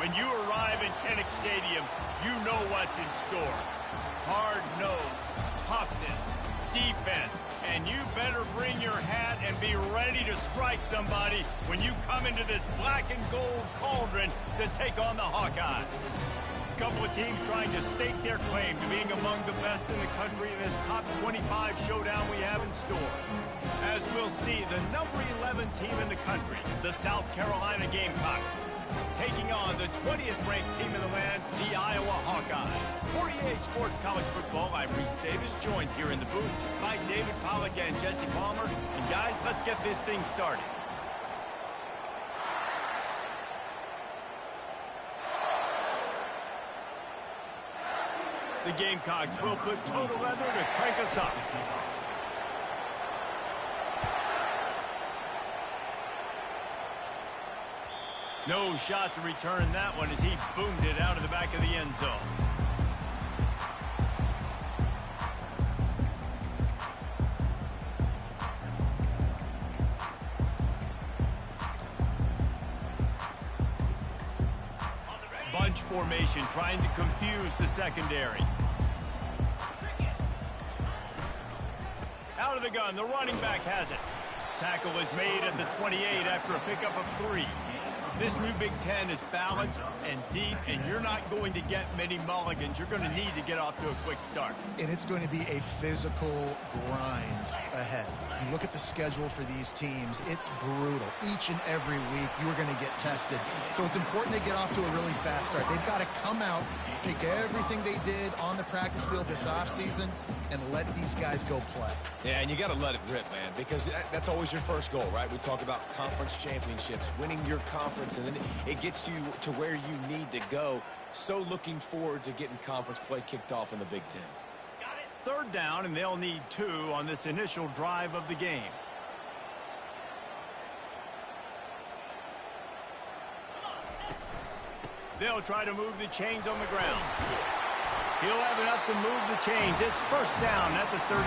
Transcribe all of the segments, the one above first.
When you arrive in Kinnick Stadium, you know what's in store. Hard nose, toughness, defense, and you better bring your hat and be ready to strike somebody when you come into this black and gold cauldron to take on the Hawkeyes. A couple of teams trying to stake their claim to being among the best in the country in this top 25 showdown we have in store. As we'll see, the number 11 team in the country, the South Carolina Gamecocks, taking on the 20th ranked team in the land, the Iowa Hawkeyes. For EA Sports College Football, I'm Reese Davis, joined here in the booth by David Pollack and Jesse Palmer. And guys, let's get this thing started. The Gamecocks will put total leather to crank us up. No shot to return that one as he boomed it out of the back of the end zone. Bunch formation trying to confuse the secondary. Out of the gun, the running back has it. Tackle is made at the 28 after a pickup of 3. This new Big Ten is balanced and deep, and you're not going to get many mulligans. You're going to need to get off to a quick start. And it's going to be a physical grind ahead. You look at the schedule for these teams, it's brutal. Each and every week, you are going to get tested. So it's important they get off to a really fast start. They've got to come out, take everything they did on the practice field this offseason, and let these guys go play. Yeah, and you got to let it rip, man, because that's always your first goal, right? We talk about conference championships, winning your conference, and then it gets you to where you need to go. So looking forward to getting conference play kicked off in the Big Ten. Third down, and they'll need 2 on this initial drive of the game. They'll try to move the chains on the ground. He'll have enough to move the chains. It's first down at the 38.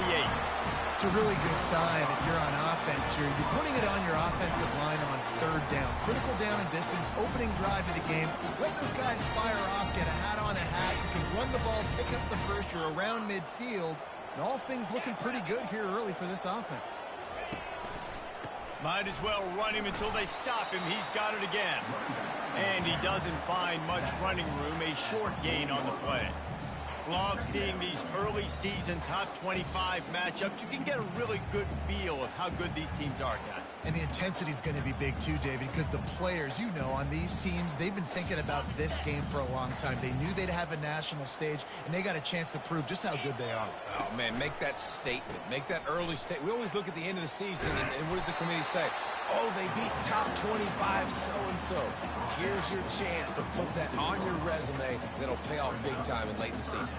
It's a really good sign if you're on offense here. You're putting it on your offensive line on third down. Critical down and distance, opening drive of the game. Let those guys fire off, get a hat on a hat. You can run the ball, pick up the first. You're around midfield. And all things looking pretty good here early for this offense. Might as well run him until they stop him. He's got it again. And he doesn't find much running room. A short gain on the play. Love seeing these early season top 25 matchups. You can get a really good feel of how good these teams are, guys. And the intensity is going to be big too, David, because the players, you know, on these teams, they've been thinking about this game for a long time. They knew they'd have a national stage, and they got a chance to prove just how good they are. Oh, man, make that statement. Make that early statement. We always look at the end of the season, and what does the committee say? Oh, they beat top 25 so-and-so. Here's your chance to put that on your resume that'll pay off big time and late in the season.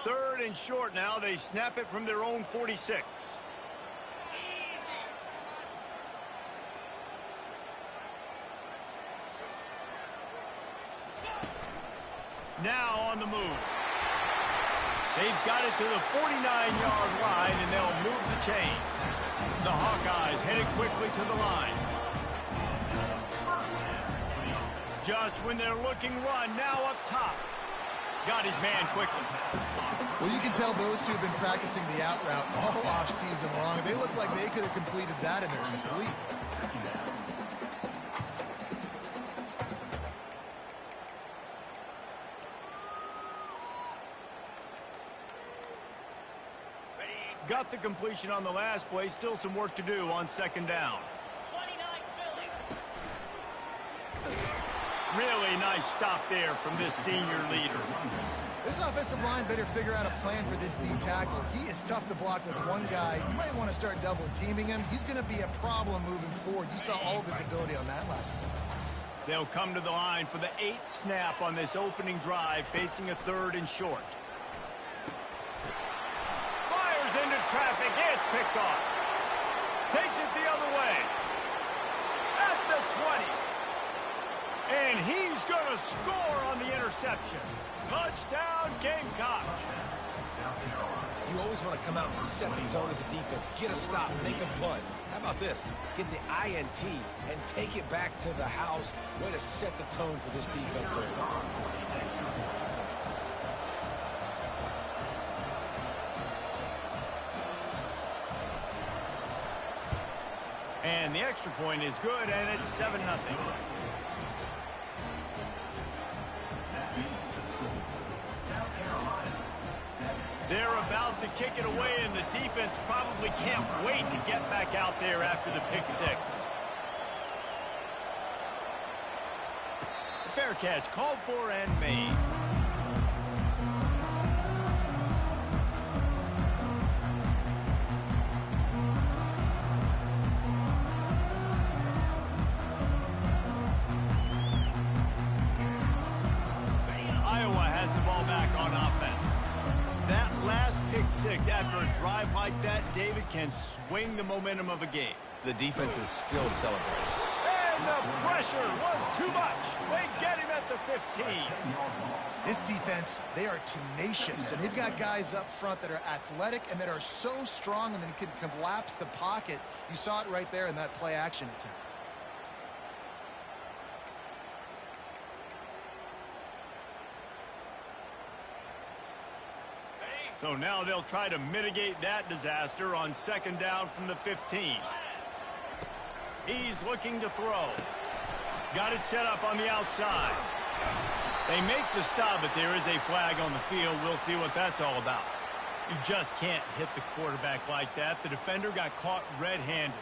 Third and short now. They snap it from their own 46. Now on the move. They've got it to the 49-yard line, and they'll move the chains. The Hawkeyes headed quickly to the line. Just when they're looking run, now up top. Got his man quickly. Well, you can tell those two have been practicing the out route all off-season long. They look like they could have completed that in their sleep. Got the completion on the last play. Still some work to do on second down. Really nice stop there from this senior leader. This offensive line better figure out a plan for this D tackle. He is tough to block with one guy. You might want to start double teaming him. He's going to be a problem moving forward. You saw all of his ability on that last one. They'll come to the line for the 8th snap on this opening drive, facing a third and short. Fires into traffic. It's picked off. Takes it the other way. At the 20. And he's going to score on the interception. Touchdown, Gamecock. You always want to come out and set the tone as a defense. Get a stop, make a punt. How about this? Get the INT and take it back to the house. Way to set the tone for this defense. And the extra point is good, and it's 7-0. They're about to kick it away, and the defense probably can't wait to get back out there after the pick six. Fair catch called for and made. Iowa has the ball back on offense. That last pick six after a drive like that, David, can swing the momentum of a game. The defense is still celebrating. And the pressure was too much. They get him at the 15. This defense, they are tenacious, and they've got guys up front that are athletic and that are so strong and then can collapse the pocket. You saw it right there in that play action attempt. So now they'll try to mitigate that disaster on second down from the 15. He's looking to throw. Got it set up on the outside. They make the stop, but there is a flag on the field. We'll see what that's all about. You just can't hit the quarterback like that. The defender got caught red-handed.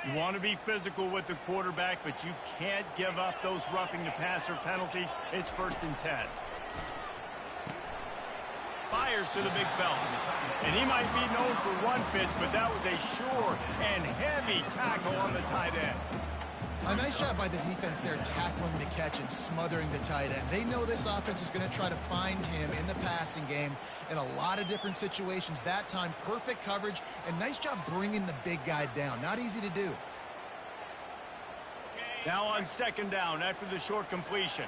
You want to be physical with the quarterback, but you can't give up those roughing the passer penalties. It's 1st and 10. Fires to the big fella. And he might be known for one pitch, but that was a sure and heavy tackle on the tight end. A nice job by the defense there tackling the catch and smothering the tight end. They know this offense is going to try to find him in the passing game in a lot of different situations. That time, perfect coverage, and nice job bringing the big guy down. Not easy to do. Now on second down after the short completion.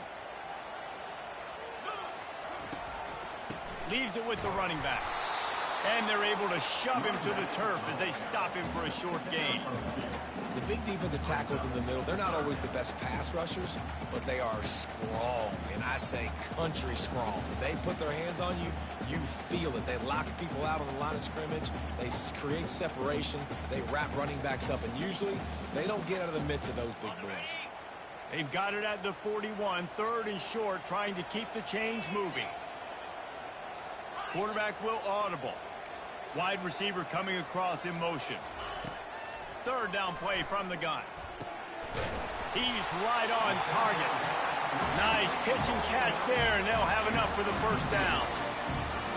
Leaves it with the running back. And they're able to shove him to the turf as they stop him for a short gain. The big defensive tackles in the middle, they're not always the best pass rushers, but they are strong, and I say country strong. They put their hands on you, you feel it. They lock people out on the line of scrimmage. They create separation. They wrap running backs up, and usually they don't get out of the midst of those big boys. They've got it at the 41, 3rd and short, trying to keep the chains moving. Quarterback will audible. Wide receiver coming across in motion. 3rd down play from the gun. He's right on target. Nice pitch and catch there, and they'll have enough for the 1st down.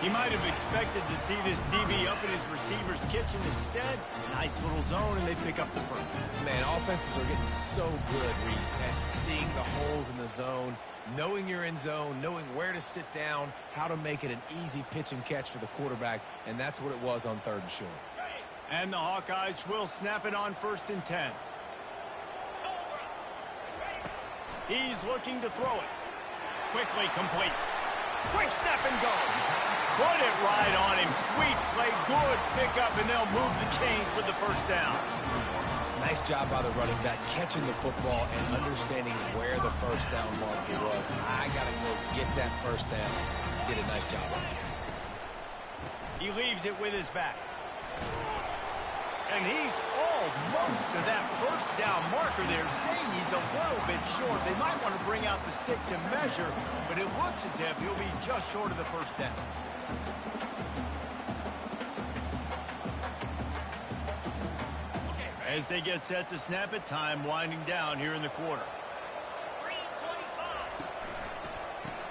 He might have expected to see this DB up in his receiver's kitchen. Instead, nice little zone, and they pick up the 1st. Man, offenses are getting so good, Reese, at seeing the holes in the zone, knowing you're in zone, knowing where to sit down, how to make it an easy pitch and catch for the quarterback, and that's what it was on 3rd and short. And the Hawkeyes will snap it on 1st and 10. He's looking to throw it. Quickly complete. Quick step and go. Put it right on him. Sweet play. Good pickup, and they'll move the chains with the 1st down. Nice job by the running back catching the football and understanding where the 1st down marker was. I got to go get that 1st down. He did a nice job on it. He leaves it with his back. And he's almost to that 1st down marker there, saying he's a little bit short. They might want to bring out the sticks and measure, but it looks as if he'll be just short of the 1st down. As they get set to snap it, time winding down here in the quarter.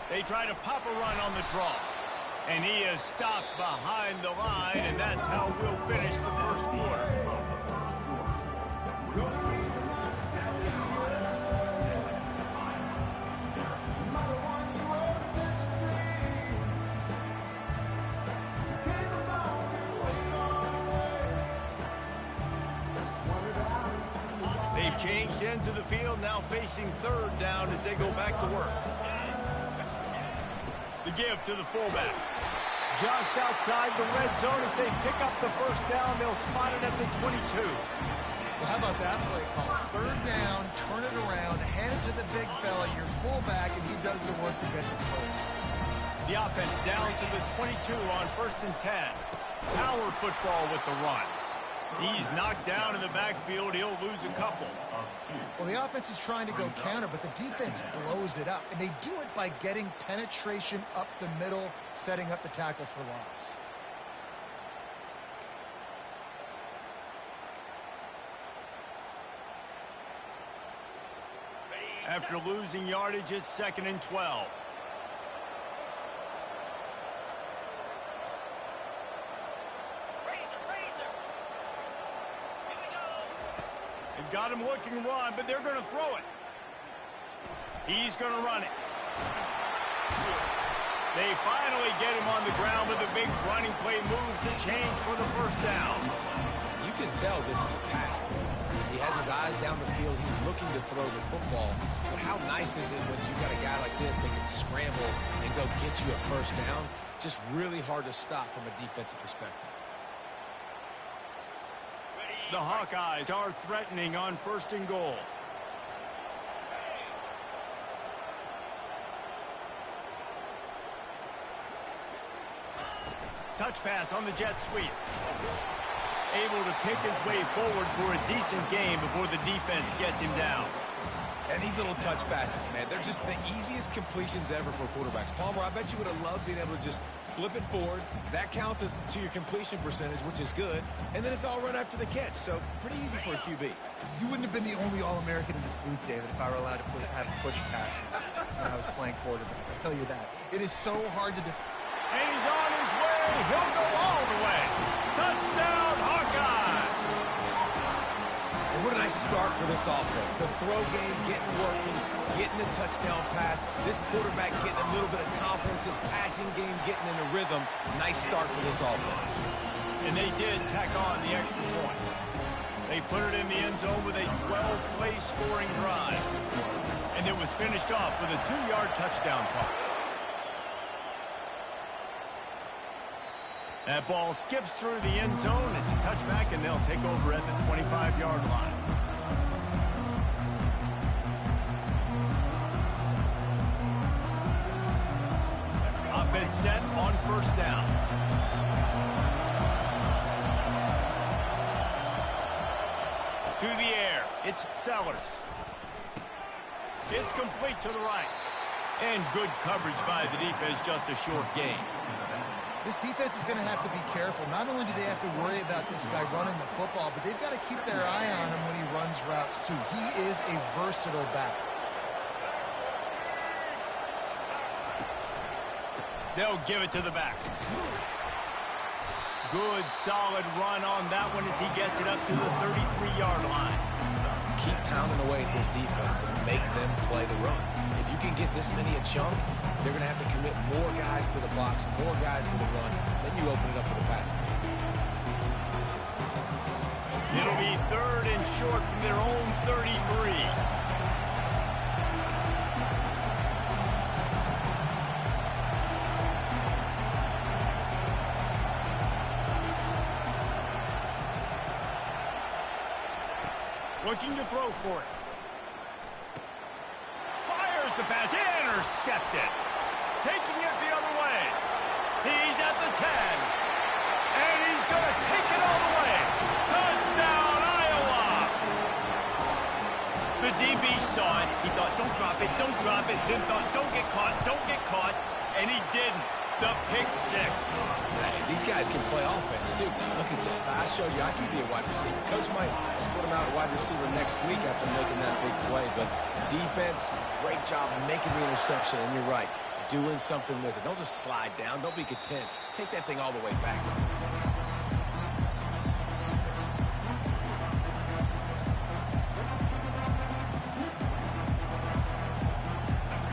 They try to pop a run on the draw. And he is stopped behind the line, and that's how we'll finish the 1st quarter. changed ends of the field, now facing third down as they go back to work. The give to the fullback. Just outside the red zone as they pick up the first down. They'll spot it at the 22. Well, how about that play call? Third down, turn it around, hand it to the big fella, your fullback, and he does the work to get the first. The offense down to the 22 on 1st and 10. Power football with the run. He's knocked down in the backfield. He'll lose a couple. Well, the offense is trying to go counter, but the defense blows it up. And they do it by getting penetration up the middle, setting up the tackle for loss. After losing yardage, it's 2nd and 12. They've got him looking run, but they're going to throw it. He's going to run it. They finally get him on the ground with a big running play, moves the change for the first down. You can tell this is a pass play. He has his eyes down the field. He's looking to throw the football. But how nice is it when you've got a guy like this that can scramble and go get you a first down? It's just really hard to stop from a defensive perspective. The Hawkeyes are threatening on 1st and goal. Touch pass on the jet sweep. Able to pick his way forward for a decent game before the defense gets him down. And these little touch passes, man, they're just the easiest completions ever for quarterbacks. Palmer, I bet you would have loved being able to just flip it forward. That counts as to your completion percentage, which is good. And then it's all run after the catch, so pretty easy for a QB. You wouldn't have been the only All-American in this booth, David, if I were allowed to have push passes when I was playing quarterback. I'll tell you that. It is so hard to defend. And he's on his way. He'll go all the way. Touchdown, Hawkeye. And what a nice start for this offense. The throw game getting working, getting the touchdown pass. This quarterback getting a little bit of confidence. This passing game getting in a rhythm. Nice start for this offense. And they did tack on the extra point. They put it in the end zone with a 12-play scoring drive. And it was finished off with a 2-yard touchdown toss. That ball skips through the end zone. It's a touchback, and they'll take over at the 25-yard line. Offense set on 1st down. To the air. It's Sellers. It's complete to the right. And good coverage by the defense, just a short gain. This defense is going to have to be careful. Not only do they have to worry about this guy running the football, but they've got to keep their eye on him when he runs routes, too. He is a versatile back. They'll give it to the back. Good, solid run on that one as he gets it up to the 33-yard line. Keep pounding away at this defense and make them play the run. If you can get this many a chunk, they're going to have to commit more guys to the box, more guys to the run. Then you open it up for the passing game. It'll be 3rd and short from their own 33. Looking to throw for it. Fires the pass. Intercepted. Taking it the other way. He's at the 10. And he's going to take it all the way. Touchdown, Iowa. The DB saw it. He thought, don't drop it, don't drop it. Then thought, don't get caught. And he didn't. The pick six. Hey, these guys can play offense, too. Now, look at this. I showed you I can be a wide receiver. Coach might split him out at wide receiver next week after making that big play. But defense, great job making the interception. And you're right, doing something with it. Don't just slide down. Don't be content. Take that thing all the way back.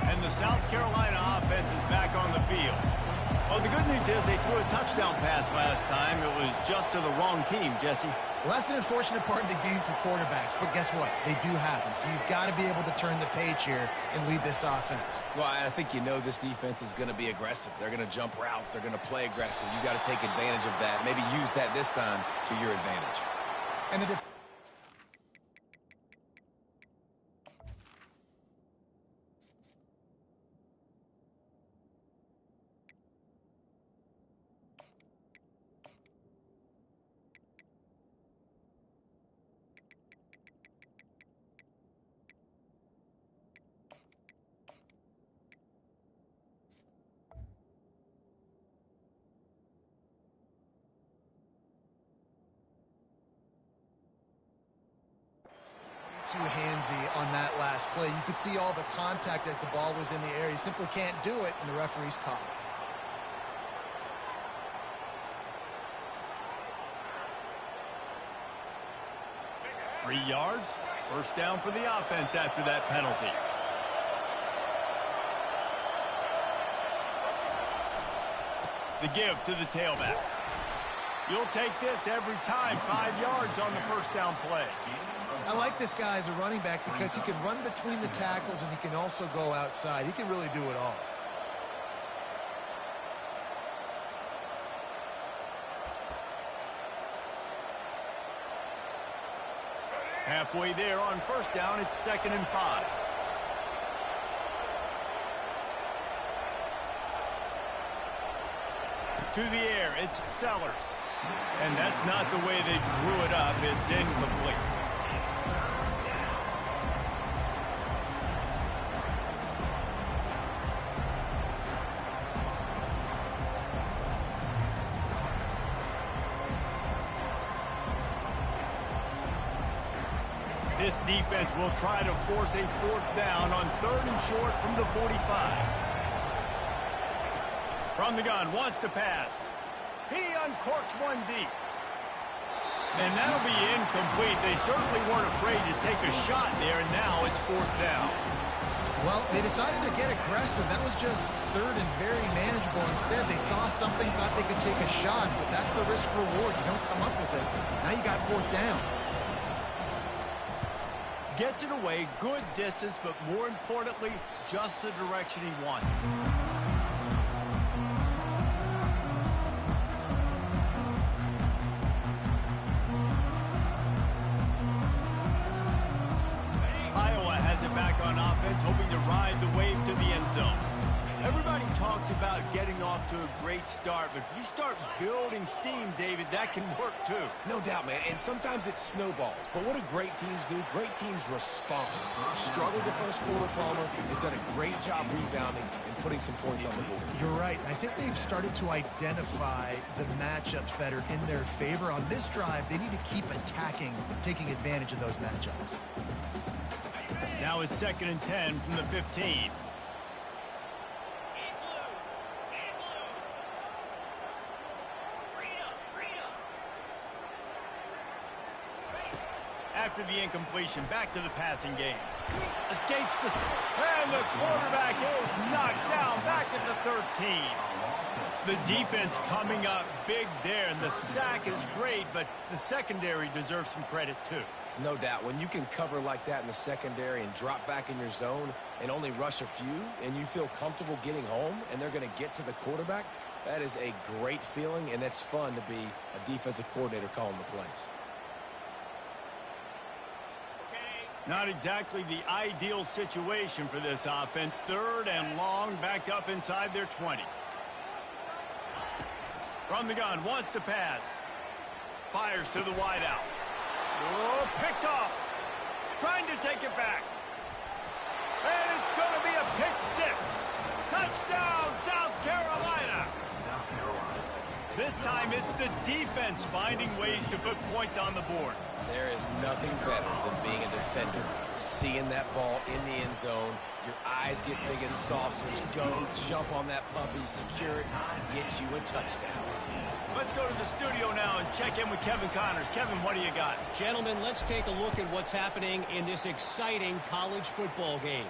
And the South Carolina offense is back on the field. Well, the good news is they threw a touchdown pass last time. It was just to the wrong team, Jesse. Well, that's an unfortunate part of the game for quarterbacks, but guess what? They do happen. So you've got to be able to turn the page here and lead this offense. Well, I think you know this defense is going to be aggressive. They're going to jump routes. They're going to play aggressive. You got to take advantage of that. Maybe use that this time to your advantage. And the too handsy on that last play. You could see all the contact as the ball was in the air. He simply can't do it, and the referee's caught. 3 yards, first down for the offense after that penalty. The give to the tailback. You'll take this every time. 5 yards on the first down play. I like this guy as a running back because he can run between the tackles and he can also go outside. He can really do it all. Halfway there on first down, it's 2nd and 5. To the air, it's Sellers. And that's not the way they drew it up. It's incomplete. This defense will try to force a 4th down on 3rd and short from the 45. From the gun, wants to pass. He uncorks one deep. And that'll be incomplete. They certainly weren't afraid to take a shot there, and now it's 4th down. Well, they decided to get aggressive. That was just 3rd and very manageable. Instead, they saw something, thought they could take a shot, but that's the risk reward. You don't come up with it. Now you got 4th down. Gets it away, good distance, but more importantly, just the direction he wanted. Iowa has it back on offense, hoping to ride the wave to the end zone. Everybody talks about getting off to a great start, but if you start building steam, David, that can work too. No doubt, man, and sometimes it snowballs. But what do great teams do? Great teams respond. Struggled the first quarter, Palmer. They've done a great job rebounding and putting some points on the board. You're right. I think they've started to identify the matchups that are in their favor. On this drive, they need to keep attacking, taking advantage of those matchups. Now it's 2nd and 10 from the 15. After the incompletion, back to the passing game. Escapes the... And the quarterback is knocked down back at the 13. The defense coming up big there, and the sack is great, but the secondary deserves some credit too. No doubt. When you can cover like that in the secondary and drop back in your zone and only rush a few, and you feel comfortable getting home, and they're going to get to the quarterback, that is a great feeling, and that's fun to be a defensive coordinator calling the plays. Not exactly the ideal situation for this offense. 3rd and long, backed up inside their 20. From the gun, wants to pass. Fires to the wideout. Oh, picked off. Trying to take it back. And it's going to be a pick 6. Touchdown, South Carolina. This time it's the defense finding ways to put points on the board. There is nothing better than being a defender. Seeing that ball in the end zone, your eyes get big as saucers. Go, jump on that puppy, secure it, get you a touchdown. Let's go to the studio now and check in with Kevin Connors. Kevin, what do you got? Gentlemen, let's take a look at what's happening in this exciting college football game.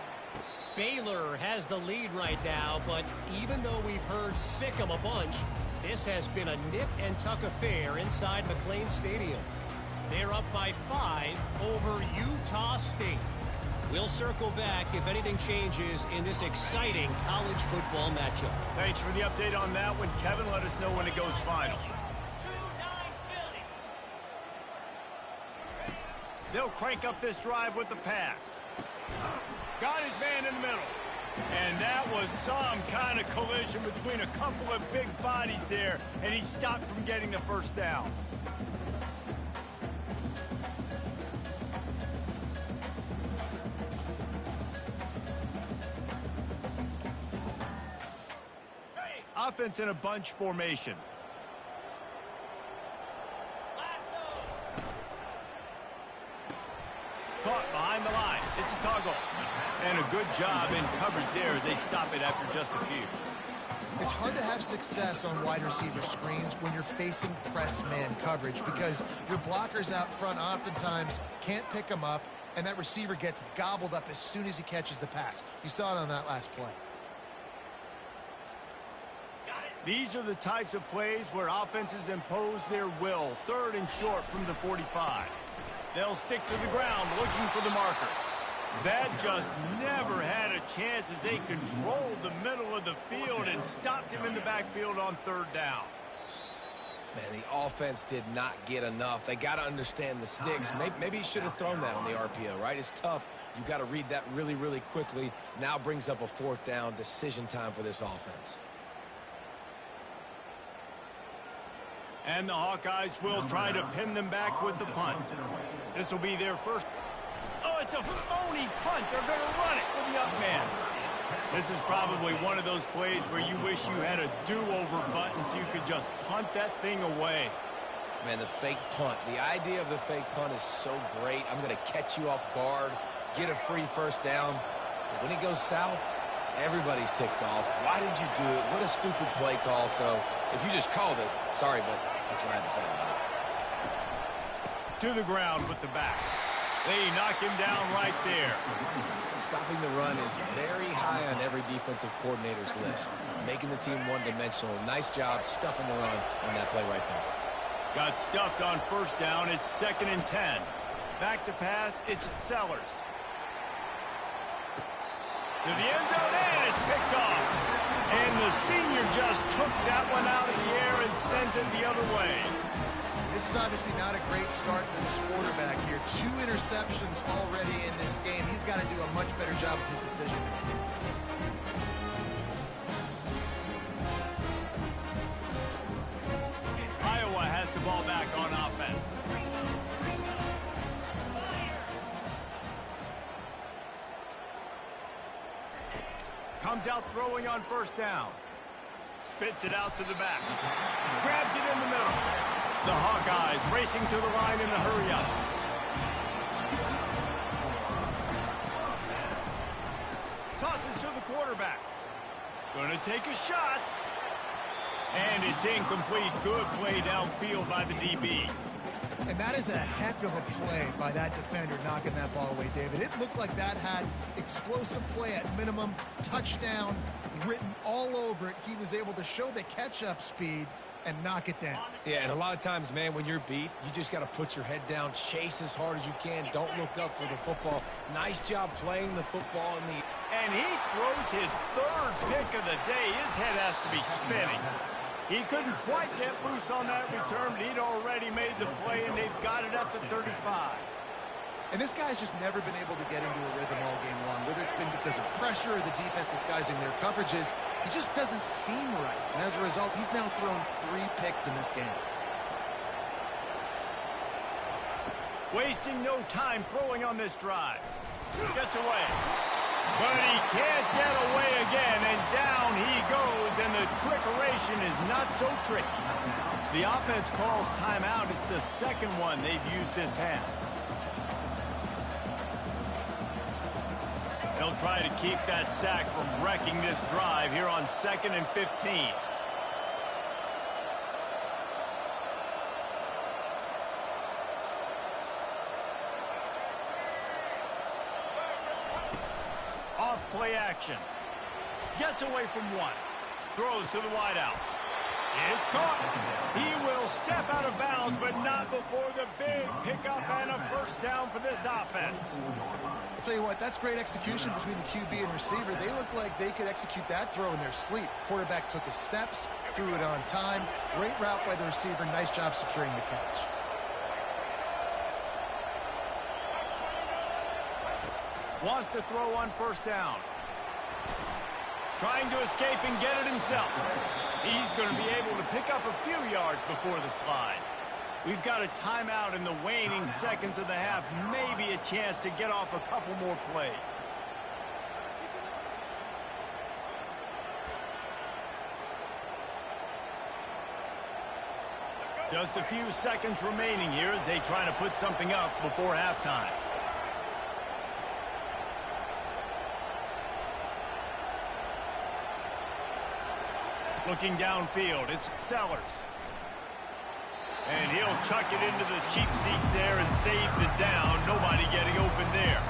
Baylor has the lead right now, but even though we've heard sick 'em a bunch, this has been a nip and tuck affair inside McLean Stadium. They're up by 5 over Utah State. We'll circle back if anything changes in this exciting college football matchup. Thanks for the update on that one, Kevin. Let us know when it goes final. They'll crank up this drive with the pass. Got his man in the middle. And that was some kind of collision between a couple of big bodies there, and he stopped from getting the first down. Offense in a bunch formation. Caught behind the line. It's a toggle. And a good job in coverage there as they stop it after just a few. It's hard to have success on wide receiver screens when you're facing press man coverage because your blockers out front oftentimes can't pick them up, and that receiver gets gobbled up as soon as he catches the pass. You saw it on that last play. These are the types of plays where offenses impose their will. 3rd and short from the 45. They'll stick to the ground looking for the marker. That just never had a chance as they controlled the middle of the field and stopped him in the backfield on 3rd down. Man, the offense did not get enough. They got to understand the sticks. Maybe he should have thrown that on the RPO, right? It's tough. You got to read that really, really quickly. Now brings up a 4th down decision time for this offense. And the Hawkeyes will try to pin them back with the punt. This will be their first. Oh, it's a phony punt. They're going to run it with the up man. This is probably one of those plays where you wish you had a do-over button so you could just punt that thing away. Man, the fake punt. The idea of the fake punt is so great. I'm going to catch you off guard, get a free first down. But when it goes south, everybody's ticked off. Why did you do it? What a stupid play call. So if you just called it, sorry, but that's what I had to say about it. To the ground with the back. They knock him down right there. Stopping the run is very high on every defensive coordinator's list. Making the team one-dimensional. Nice job stuffing the run on that play right there. Got stuffed on 1st down. It's 2nd and 10. Back to pass. It's Sellers. To the end zone, and it's picked off. And the senior just took that one out of the air and sent it the other way. This is obviously not a great start for this quarterback here. 2 interceptions already in this game. He's got to do a much better job with his decision making. Iowa has the ball back on offense. Comes out throwing on 1st down. Spits it out to the back. Grabs it in the middle. The Hawkeyes racing to the line in the hurry-up. Tosses to the quarterback. Going to take a shot. And it's incomplete. Good play downfield by the DB. And that is a heck of a play by that defender knocking that ball away, David. It looked like that had explosive play at minimum, touchdown written all over it. He was able to show the catch-up speed and knock it down. Yeah, and a lot of times, man, when you're beat, you just got to put your head down, chase as hard as you can. Don't look up for the football. Nice job playing the football in the... And he throws his 3rd pick of the day. His head has to be spinning. He couldn't quite get loose on that return, but he'd already made the play, and they've got it at the 35. And this guy's just never been able to get into a rhythm all game long, whether it's been because of pressure or the defense disguising their coverages. He just doesn't seem right. And as a result, he's now thrown 3 picks in this game. Wasting no time throwing on this drive. Gets away. But he can't get away again, and down he goes, and the trickeration is not so tricky. The offense calls timeout. It's the 2nd one they've used this half. They'll try to keep that sack from wrecking this drive here on 2nd and 15. Off play action. Gets away from one. Throws to the wideout. It's caught. He will step out of bounds, but not before the big pickup and a first down for this offense. I'll tell you what, that's great execution between the QB and receiver. They look like they could execute that throw in their sleep. Quarterback took his steps, threw it on time. Great route by the receiver. Nice job securing the catch. Wants to throw on first down. Trying to escape and get it himself. He's going to be able to pick up a few yards before the slide. We've got a timeout in the waning seconds of the half. Maybe a chance to get off a couple more plays. Just a few seconds remaining here as they try to put something up before halftime. Looking downfield, it's Sellers. And he'll chuck it into the cheap seats there and save the down. Nobody getting open there.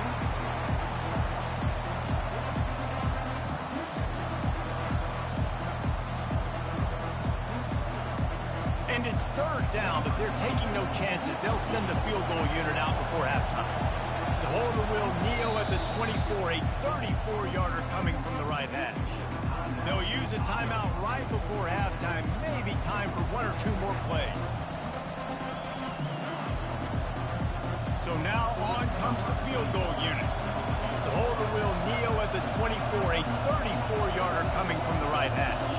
And it's third down, but they're taking no chances. They'll send the field goal unit out before halftime. The holder will kneel at the 24, a 34-yarder coming from the right hash. They'll use a timeout right before halftime. Maybe time for one or two more plays. So now on comes the field goal unit. The holder will kneel at the 24, a 34-yarder coming from the right hash.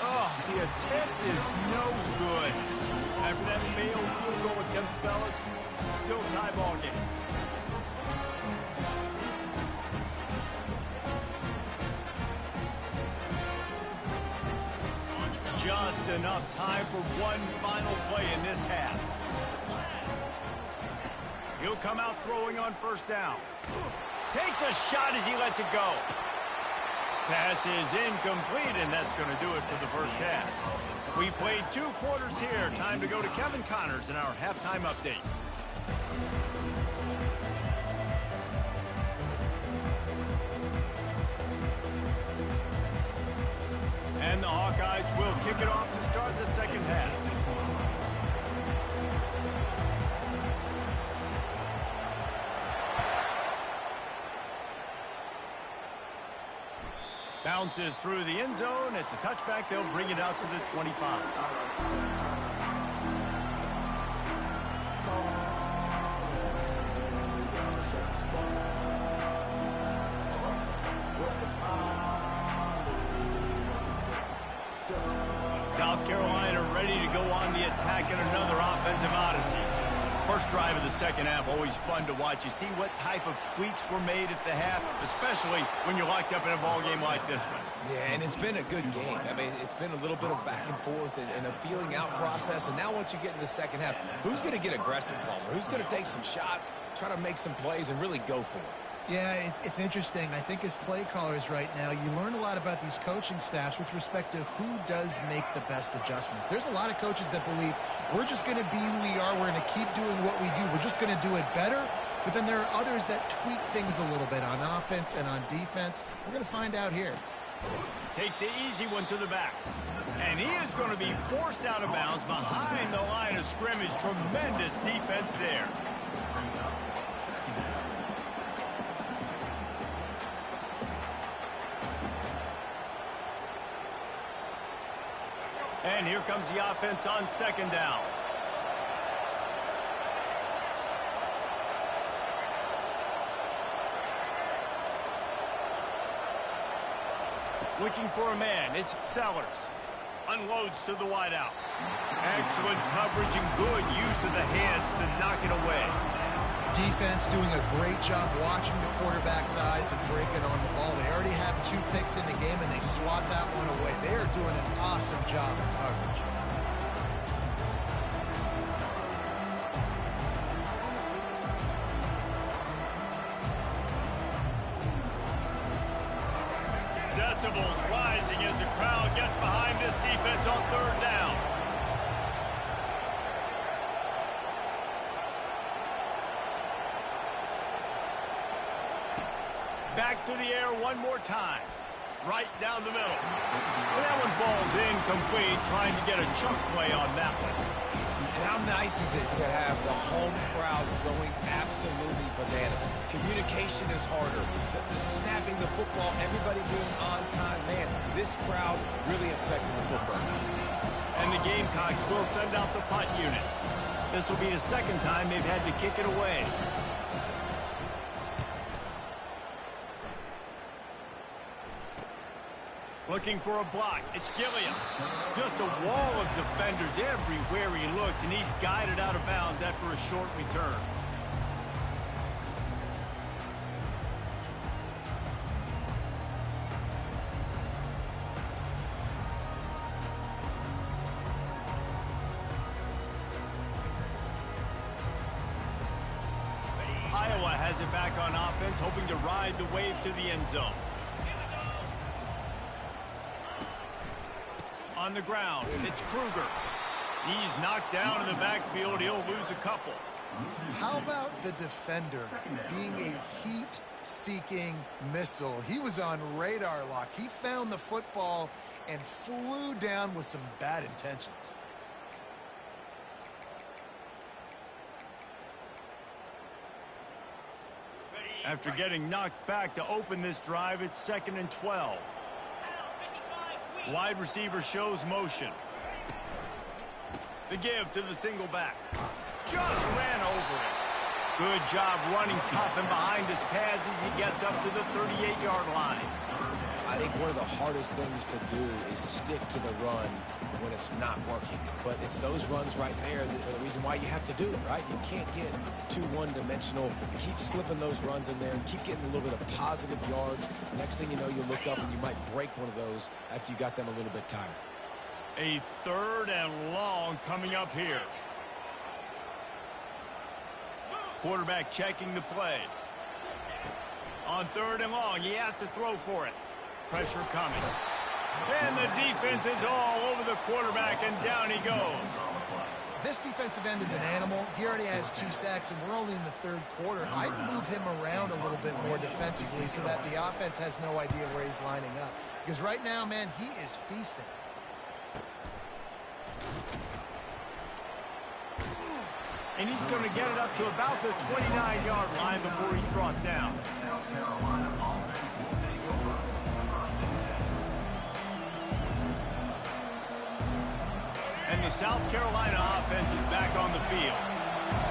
Oh, the attempt is no good. After that failed field goal attempt, fellas, still tie ball game. Just enough time for one final play in this half. He'll come out throwing on first down. Takes a shot as he lets it go. Pass is incomplete, and that's going to do it for the first half. We played 2 quarters here. Time to go to Kevin Connors in our halftime update. And the Hawkeyes will kick it off to start the second half. Bounces through the end zone. It's a touchback. They'll bring it out to the 25. South Carolina ready to go on the attack in another offensive odyssey. First drive of the second half, always fun to watch. You see what type of tweaks were made at the half, especially when you're locked up in a ball game like this one. Yeah, and it's been a good game. I mean, it's been a little bit of back and forth and a feeling out process. And now once you get in the second half, who's going to get aggressive, Palmer? Who's going to take some shots, try to make some plays, and really go for it? Yeah, it's interesting. I think as play callers right now, you learn a lot about these coaching staffs with respect to who does make the best adjustments. There's a lot of coaches that believe we're just going to be who we are. We're going to keep doing what we do. We're just going to do it better. But then there are others that tweak things a little bit on offense and on defense. We're going to find out here. Takes the easy one to the back. And he is going to be forced out of bounds behind the line of scrimmage. Tremendous defense there. And here comes the offense on second down. Looking for a man, it's Sellers. Unloads to the wideout. Excellent coverage and good use of the hands to knock it away. Defense doing a great job watching the quarterback's eyes and breaking on the ball. They already have 2 picks in the game, and they swat that one away. They are doing an awesome job in coverage. Decibels rising as the crowd gets behind this defense on third down. Back to the air one more time. Right down the middle. And that one falls incomplete, trying to get a chunk play on that one. And how nice is it to have the home crowd going absolutely bananas? Communication is harder. The snapping the football, everybody being on time. Man, this crowd really affected the football. And the Gamecocks will send out the punt unit. This will be the second time they've had to kick it away. Looking for a block. It's Gilliam. Just a wall of defenders everywhere he looks, and he's guided out of bounds after a short return. Iowa has it back on offense, hoping to ride the wave to the end zone. On the ground, it's Kruger. He's knocked down in the backfield. He'll lose a couple. How about the defender being a heat-seeking missile? He was on radar lock. He found the football and flew down with some bad intentions. After getting knocked back to open this drive, it's 2nd and 12. Wide receiver shows motion. The give to the single back. Just ran over it. Good job running tough and behind his pads as he gets up to the 38-yard line. I think one of the hardest things to do is stick to the run when it's not working. But it's those runs right there that are the reason why you have to do it, right? You can't get too one-dimensional. Keep slipping those runs in there and keep getting a little bit of positive yards. Next thing you know, you look up and you might break one of those after you got them a little bit tired. A 3rd and long coming up here. Quarterback checking the play. On 3rd and long, he has to throw for it. Pressure coming. And the defense is all over the quarterback, and down he goes. This defensive end is an animal. He already has 2 sacks, and we're only in the 3rd quarter. I'd move him around a little bit more defensively so that the offense has no idea where he's lining up. Because right now, man, he is feasting. And he's going to get it up to about the 29-yard line before he's brought down. And the South Carolina offense is back on the field.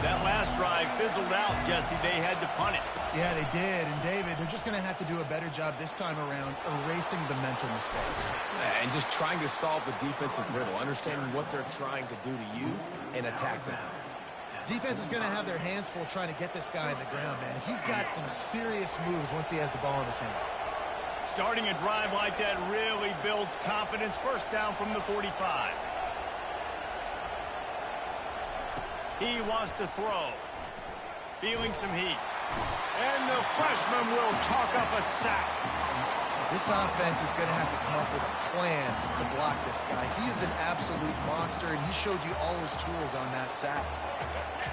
That last drive fizzled out, Jesse. They had to punt it. Yeah, they did. And, David, they're just going to have to do a better job this time around erasing the mental mistakes. And just trying to solve the defensive riddle, understanding what they're trying to do to you and attack them. Defense is going to have their hands full trying to get this guy on the ground, man. He's got some serious moves once he has the ball in his hands. Starting a drive like that really builds confidence. First down from the 45. He wants to throw. Feeling some heat. And the freshman will chalk up a sack. This offense is going to have to come up with a plan to block this guy. He is an absolute monster, and he showed you all his tools on that sack.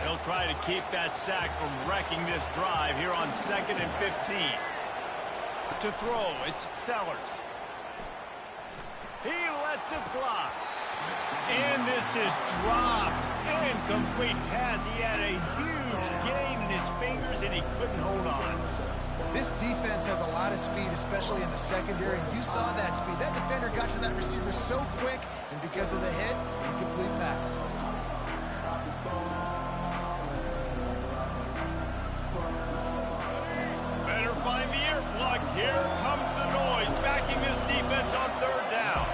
They'll try to keep that sack from wrecking this drive here on 2nd and 15. To throw, it's Sellers. He lets it fly. And this is dropped. Incomplete pass. He had a huge gain in his fingers, and he couldn't hold on. This defense has a lot of speed, especially in the secondary, and you saw that speed. That defender got to that receiver so quick, and because of the hit, incomplete pass. Better find the earplugs. Here comes the noise, backing this defense on 3rd down.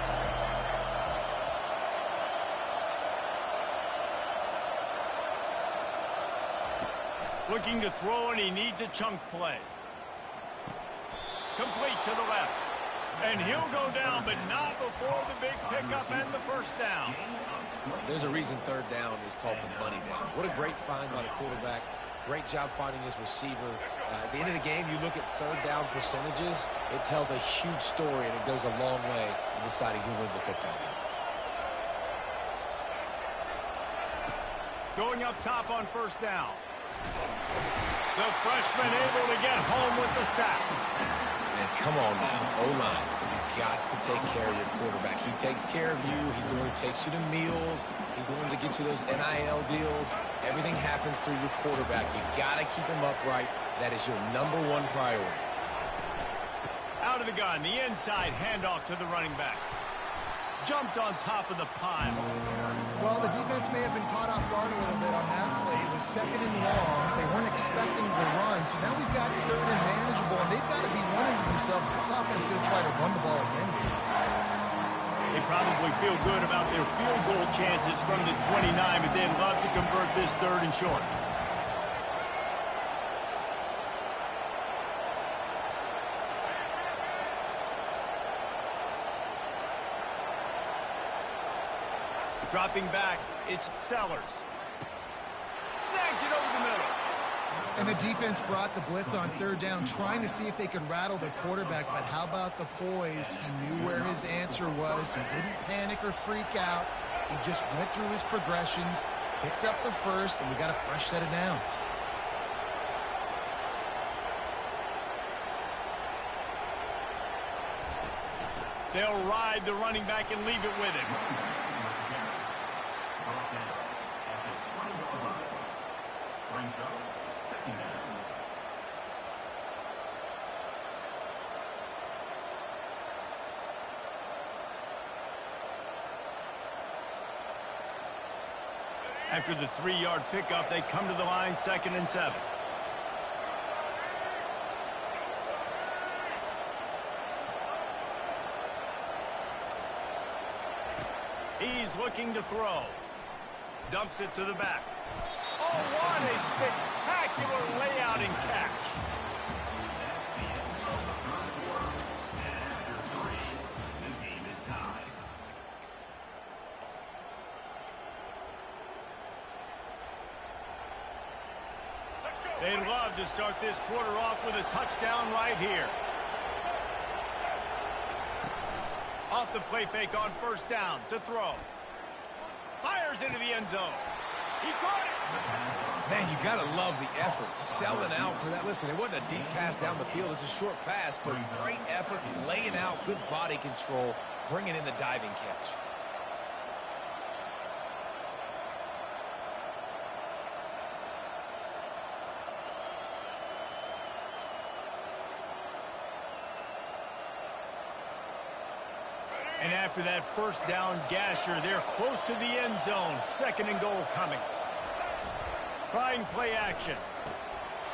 Looking to throw, and he needs a chunk play. Complete to the left. And he'll go down, but not before the big pickup and the first down. There's a reason 3rd down is called the money down. What a great find by the quarterback. Great job finding his receiver. At the end of the game, you look at 3rd down percentages. It tells a huge story, and it goes a long way in deciding who wins a football game. Going up top on 1st down. The freshman able to get home with the sack. And come on now, O-line. You've got to take care of your quarterback. He takes care of you. He's the one who takes you to meals. He's the one that gets you those NIL deals. Everything happens through your quarterback. You got to keep him upright. That is your #1 priority. Out of the gun, the inside handoff to the running back. Jumped on top of the pile. Well, the defense may have been caught off guard a little bit on that play. It was 2nd and long. They weren't expecting the run, so now we've got 3rd and manageable, and they've got to be wondering to themselves, this offense is going to try to run the ball again. They probably feel good about their field goal chances from the 29, but they'd love to convert this 3rd and short. Dropping back, it's Sellers. Snags it over the middle. And the defense brought the blitz on 3rd down, trying to see if they could rattle the quarterback. But how about the poise? He knew where his answer was. He didn't panic or freak out. He just went through his progressions, picked up the first, and we got a fresh set of downs. They'll ride the running back and leave it with him. After the 3-yard pickup, they come to the line, 2nd and 7. He's looking to throw. Dumps it to the back. Oh, what a spectacular layout and catch. They'd love to start this quarter off with a touchdown right here. Off the play fake on 1st down to throw. Fires into the end zone. He caught it. Man, you got to love the effort, selling out for that. Listen, it wasn't a deep pass down the field. It's a short pass, but great effort, laying out, good body control, bringing in the diving catch. And after that 1st down gasher, they're close to the end zone. 2nd and goal coming. Trying play action.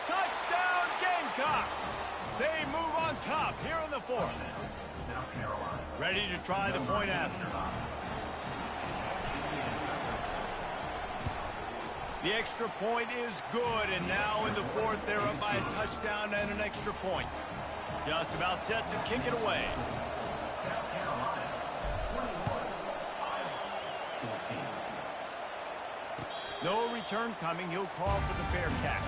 Touchdown Gamecocks! They move on top here in the 4th. Ready to try the point after. The extra point is good, and now in the 4th, they're up by a touchdown and an extra point. Just about set to kick it away. No return coming. He'll call for the fair catch.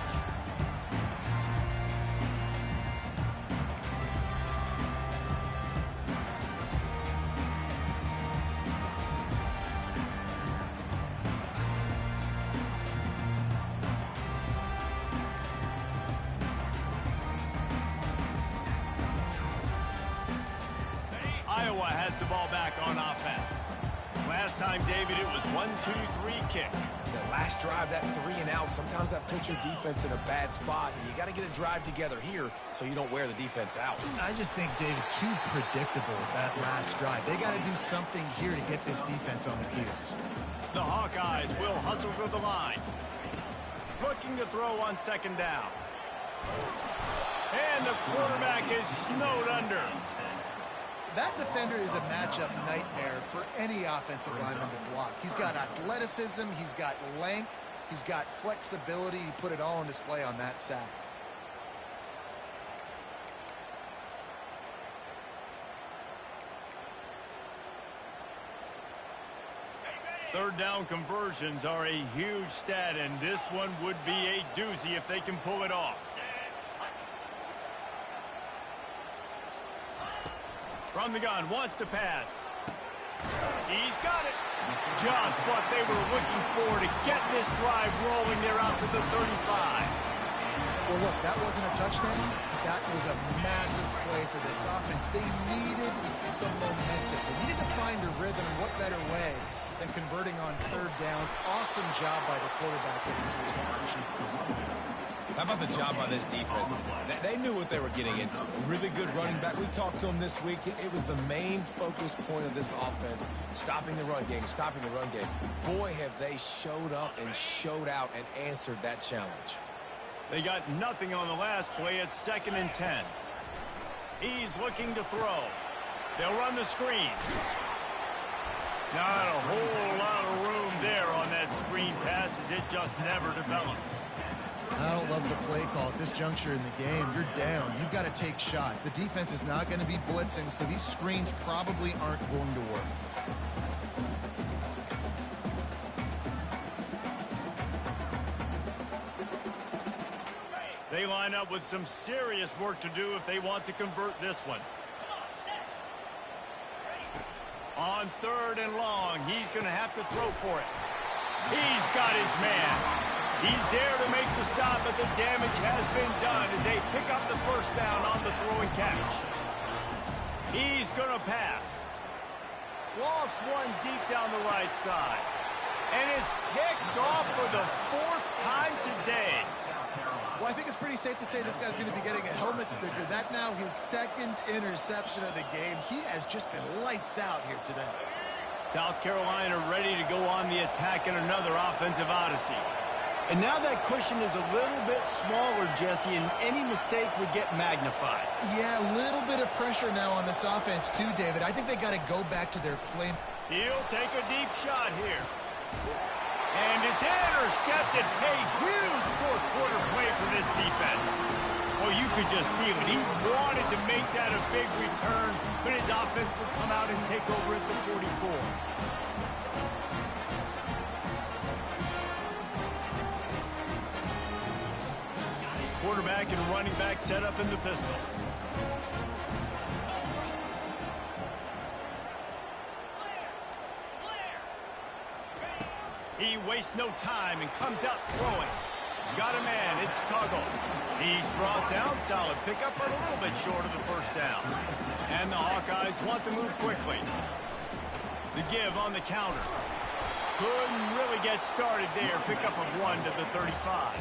Iowa has the ball back on offense. Last time, David, it was 1-2-3 kick. That last drive, that 3 and out, sometimes that puts your defense in a bad spot. And you got to get a drive together here so you don't wear the defense out. I just think, David, too predictable that last drive. They got to do something here to get this defense on their heels. The Hawkeyes will hustle to the line. Looking to throw on 2nd down. And the quarterback is snowed under. That defender is a matchup nightmare for any offensive lineman to block. He's got athleticism, he's got length, he's got flexibility. He put it all on display on that sack. Third down conversions are a huge stat, and this one would be a doozy if they can pull it off. From the gun, wants to pass. He's got it. Just what they were looking for to get this drive rolling. They're out to the 35. Well, look, that wasn't a touchdown. That was a massive play for this offense. They needed some momentum. They needed to find a rhythm, and what better way than converting on third down. Awesome job by the quarterback getting through his conversion. How about the job by this defense? They knew what they were getting into. A really good running back. We talked to him this week. It was the main focus point of this offense, stopping the run game, stopping the run game. Boy, have they showed up and showed out and answered that challenge. They got nothing on the last play. It's 2nd and 10. He's looking to throw. They'll run the screen. Not a whole lot of room there on that screen pass as it just never developed. I don't love the play call at this juncture in the game. You're down. You've got to take shots. The defense is not going to be blitzing, so these screens probably aren't going to work. They line up with some serious work to do if they want to convert this one. On 3rd and long, he's going to have to throw for it. He's got his man. He's there to make the stop, but the damage has been done as they pick up the first down on the throw and catch. He's going to pass. Lost one deep down the right side. And it's picked off for the 4th time today. Well, I think it's pretty safe to say this guy's going to be getting a helmet sticker. That now his 2nd interception of the game. He has just been lights out here today. South Carolina ready to go on the attack in another offensive odyssey. And now that cushion is a little bit smaller, Jesse, and any mistake would get magnified. Yeah, a little bit of pressure now on this offense too, David. I think they got to go back to their play. He'll take a deep shot here. And it's intercepted. A huge 4th quarter play for this defense. Oh, you could just feel it. He wanted to make that a big return, but his offense would come out and take over at the 44. Quarterback and running back set up in the pistol. He wastes no time and comes out throwing. Got a man. It's Tuggle. He's brought down. Solid pickup, but a little bit short of the first down. And the Hawkeyes want to move quickly. The give on the counter. Couldn't really get started there. Pickup of 1 to the 35.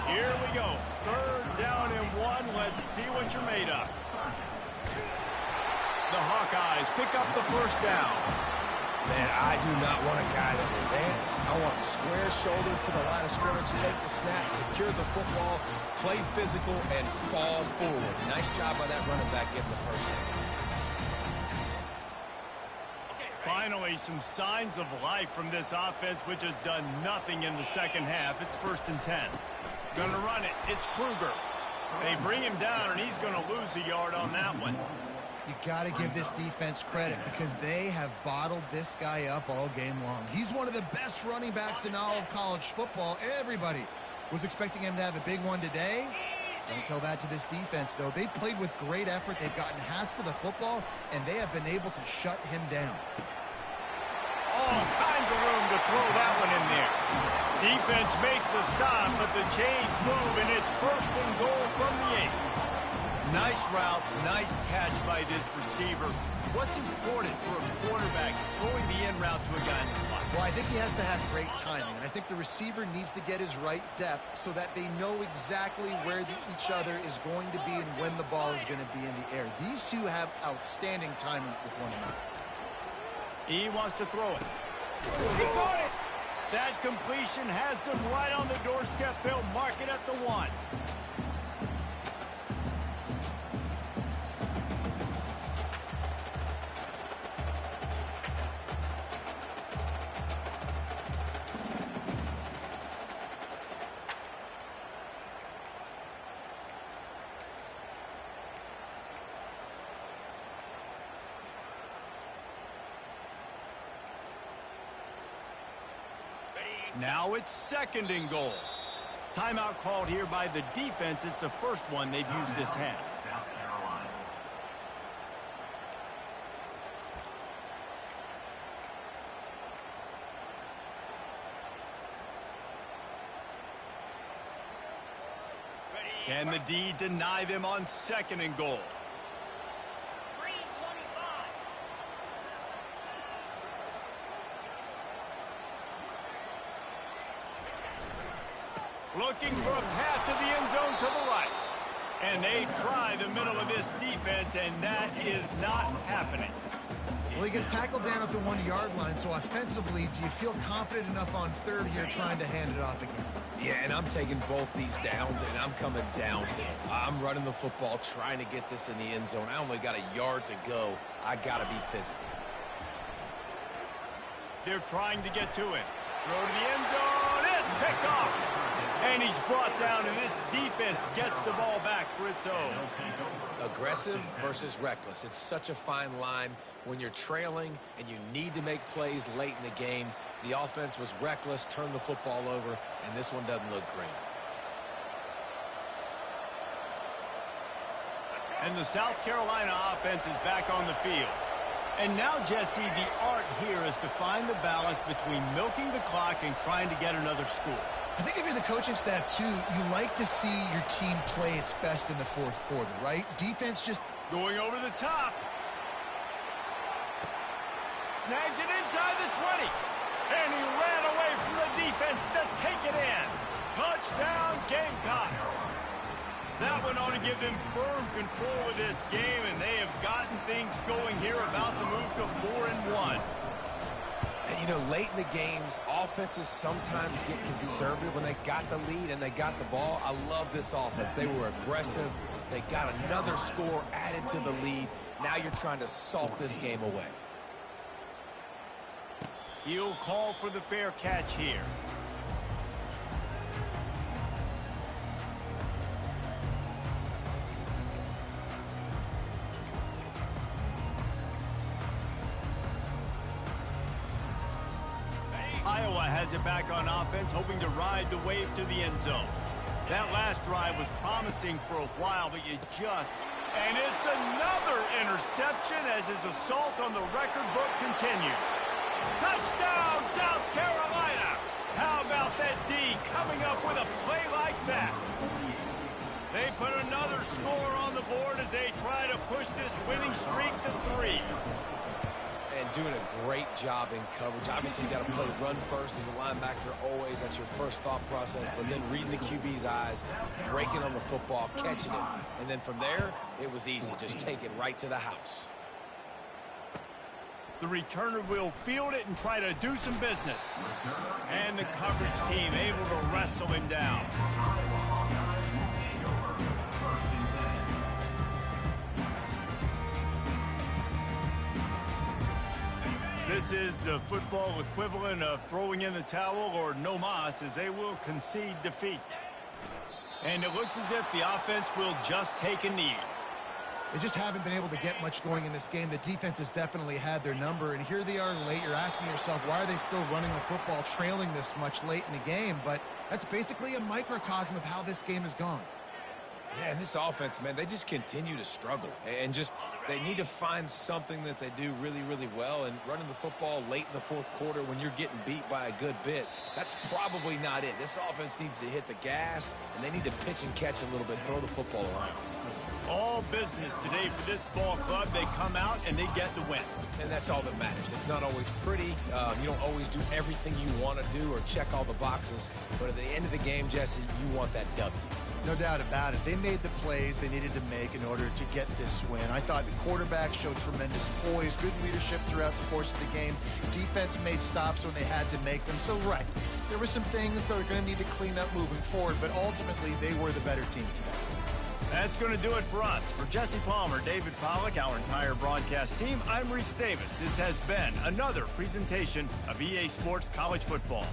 Here we go. 3rd down and 1. Let's see what you're made of. The Hawkeyes pick up the first down. Man, I do not want a guy that will dance. I want square shoulders to the line of scrimmage, take the snap, secure the football, play physical, and fall forward. Nice job by that running back getting the first down. Finally, some signs of life from this offense, which has done nothing in the second half. It's 1st and 10. Gonna run it. It's Kruger. They bring him down, and he's gonna lose a yard on that one. You got to give this defense credit because they have bottled this guy up all game long. He's one of the best running backs in all of college football. Everybody was expecting him to have a big one today. Don't tell that to this defense, though. They've played with great effort. They've gotten hats to the football, and they have been able to shut him down. All kinds of room to throw that one in there. Defense makes a stop, but the chains move, and it's 1st and goal from the 8. Nice route, nice catch by this receiver. What's important for a quarterback throwing the in route to a guy in the slot? Well, I think he has to have great timing, and I think the receiver needs to get his right depth so that they know exactly where each other is going to be and when the ball is going to be in the air. These two have outstanding timing with one another. He wants to throw it. He caught it! That completion has them right on the doorstep. They'll mark it at the 1. Now it's 2nd and goal. Timeout called here by the defense. It's the first one they've used this half. Can the D deny them on 2nd and goal? Looking for a path to the end zone to the right. And they try the middle of this defense, and that is not happening. Well, he gets tackled down at the 1-yard line, so offensively, do you feel confident enough on 3rd here trying to hand it off again? Yeah, and I'm taking both these downs, and I'm coming downhill. I'm running the football, trying to get this in the end zone. I only got a yard to go. I got to be physical. They're trying to get to it. Throw to the end zone. It's picked off. And he's brought down, and this defense gets the ball back for its own. Aggressive versus reckless. It's such a fine line when you're trailing and you need to make plays late in the game. The offense was reckless, turned the football over, and this one doesn't look great. And the South Carolina offense is back on the field. And now, Jesse, the art here is to find the balance between milking the clock and trying to get another score. I think if you're the coaching staff, too, you like to see your team play its best in the 4th quarter, right? Defense just going over the top. Snags it inside the 20. And he ran away from the defense to take it in. Touchdown, Gamecocks. That one ought to give them firm control of this game, and they have gotten things going here, about to move to 4-1. And, you know, late in the games, offenses sometimes get conservative when they got the lead and they got the ball. I love this offense. They were aggressive. They got another score added to the lead. Now you're trying to salt this game away. He'll call for the fair catch here. Iowa has it back on offense, hoping to ride the wave to the end zone. That last drive was promising for a while, but you just... And it's another interception as his assault on the record book continues. Touchdown, South Carolina! How about that D coming up with a play like that? They put another score on the board as they try to push this winning streak to 3. And doing a great job in coverage. Obviously, you got to play run first as a linebacker always. That's your first thought process. But then reading the QB's eyes, breaking on the football, catching it. And then from there, it was easy. Just take it right to the house. The returner will field it and try to do some business. And the coverage team able to wrestle him down. This is the football equivalent of throwing in the towel or no mas, as they will concede defeat. And it looks as if the offense will just take a knee. They just haven't been able to get much going in this game. The defense has definitely had their number, and here they are late. You're asking yourself, why are they still running the football, trailing this much late in the game? But that's basically a microcosm of how this game has gone. Yeah, and this offense, man, they just continue to struggle. And just, they need to find something that they do really, really well. And running the football late in the 4th quarter when you're getting beat by a good bit, that's probably not it. This offense needs to hit the gas, and they need to pitch and catch a little bit, throw the football around. All business today for this ball club. They come out and they get the win. And that's all that matters. It's not always pretty. You don't always do everything you want to do or check all the boxes. But at the end of the game, Jesse, you want that W. No doubt about it. They made the plays they needed to make in order to get this win. I thought the quarterback showed tremendous poise, good leadership throughout the course of the game. Defense made stops when they had to make them. So, right, there were some things that are going to need to clean up moving forward, but ultimately they were the better team today. That's going to do it for us. For Jesse Palmer, David Pollack, our entire broadcast team, I'm Reese Davis. This has been another presentation of EA Sports College Football.